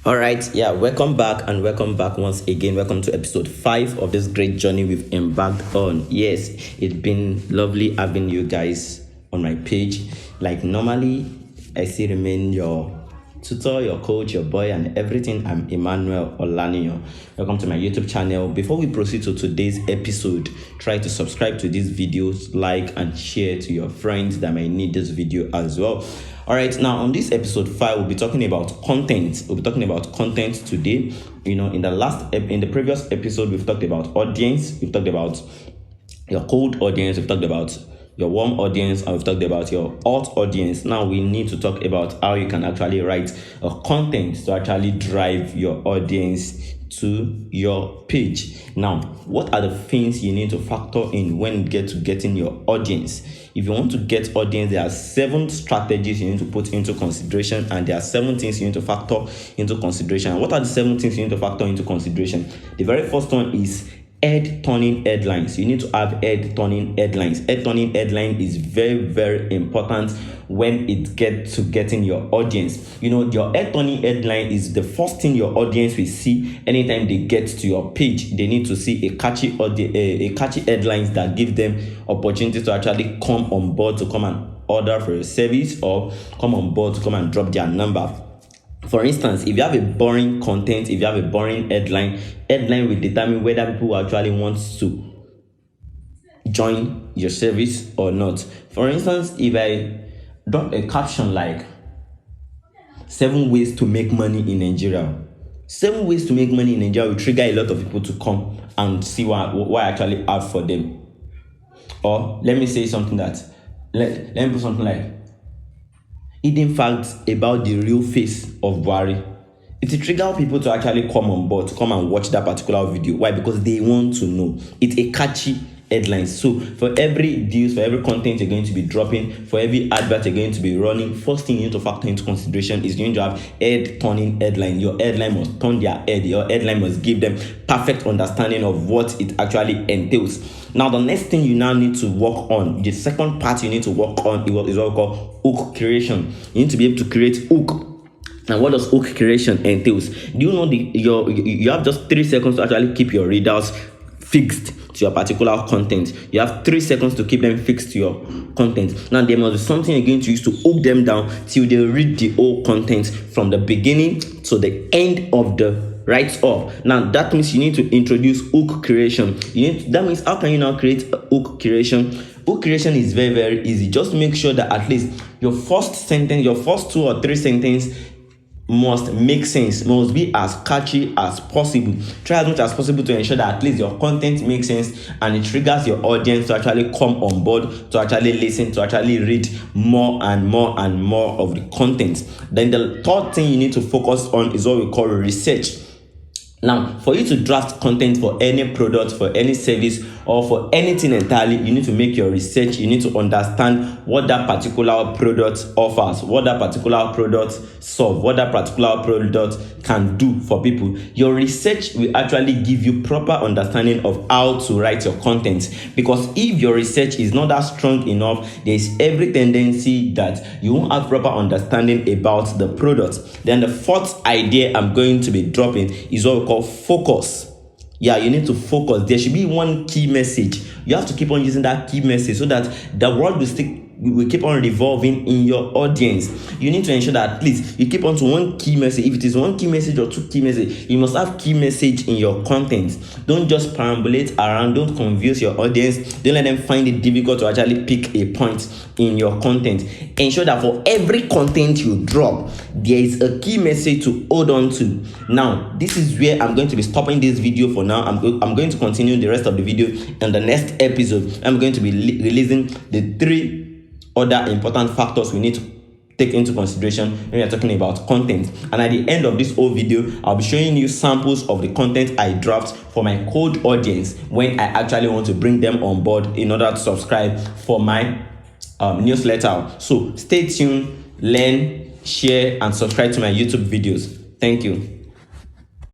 All right, yeah, welcome back and welcome back once again. Welcome to episode 5 of this great journey we've embarked on. Yes, it's been lovely having you guys on my page. Like normally, I still remain your tutor, your coach, your boy, and everything. I'm Emmanuel Olaniyo. Welcome to my YouTube channel. Before we proceed to today's episode, try to subscribe to these videos, like and share to your friends that might need this video as well. All right, now on this episode 5, we'll be talking about content. We'll be talking about content today. In the previous episode, we've talked about audience. We've talked about your cold audience. We've talked about your warm audience, and we've talked about your hot audience. Now we need to talk about how you can actually write a content to actually drive your audience to your page. Now, what are the things you need to factor in when you get to getting your audience? If you want to get audience, there are 7 strategies you need to put into consideration, and there are 7 things you need to factor into consideration. What are the 7 things you need to factor into consideration? The very first one is head-turning headlines. You need to have head-turning headlines. Head-turning headline is very, very important when it gets to getting your audience. Your head-turning headline is the first thing your audience will see anytime they get to your page. They need to see a catchy headlines that give them opportunity to actually come on board to come and order for a service, or come on board to come and drop their number. For instance, if you have a boring content, if you have a boring headline will determine whether people actually want to join your service or not. For instance, if I drop a caption like 7 ways to make money in Nigeria, 7 ways to make money in Nigeria will trigger a lot of people to come and see what I actually have for them. Or let me say something that, let me put something like hidden facts about the real face of Buhari. It will trigger people to actually come on board, to come and watch that particular video. Why? Because they want to know. It's a catchy headline. So for every deals, for every content you're going to be dropping, for every advert you're going to be running, first thing you need to factor into consideration is you need to have head-turning headline. Your headline must turn their head. Your headline must give them perfect understanding of what it actually entails. Now, the next thing you now need to work on, the second part you need to work on is what we call hook creation. You need to be able to create hook. And what does hook creation entails? Do you know you have just 3 seconds to actually keep your readers fixed to your particular content. You have 3 seconds to keep them fixed to your content. Now, there must be something you're going to use to hook them down till they read the whole content from the beginning to the end of the write up. Now that means you need to introduce hook creation. That means how can you now create a hook creation? Hook creation is very, very easy. Just make sure that at least your first sentence, your first 2 or 3 sentences must make sense, must be as catchy as possible. Try as much as possible to ensure that at least your content makes sense and it triggers your audience to actually come on board, to actually listen, to actually read more and more and more of the content. Then the third thing you need to focus on is what we call research. Now, for you to draft content for any product, for any service, or for anything entirely, you need to make your research. You need to understand what that particular product offers, what that particular product solves, what that particular product can do for people. Your research will actually give you proper understanding of how to write your content. Because if your research is not that strong enough, there is every tendency that you won't have proper understanding about the product. Then the fourth idea I'm going to be dropping is what we call focus. Yeah, you need to focus. There should be one key message. You have to keep on using that key message so that the world will keep on revolving in your audience. You need to ensure that at least you keep on to one key message. If it is one key message or 2 key message, you must have key message in your content. Don't just perambulate around. Don't confuse your audience. Don't let them find it difficult to actually pick a point in your content. Ensure that for every content you drop, there is a key message to hold on to. Now, this is where I'm going to be stopping this video for now. I'm going to continue the rest of the video in the next episode. I'm going to be releasing the 3 other important factors we need to take into consideration when we are talking about content. And at the end of this whole video, I'll be showing you samples of the content I draft for my cold audience when I actually want to bring them on board in order to subscribe for my newsletter. So stay tuned, learn, share, and subscribe to my YouTube videos. Thank you.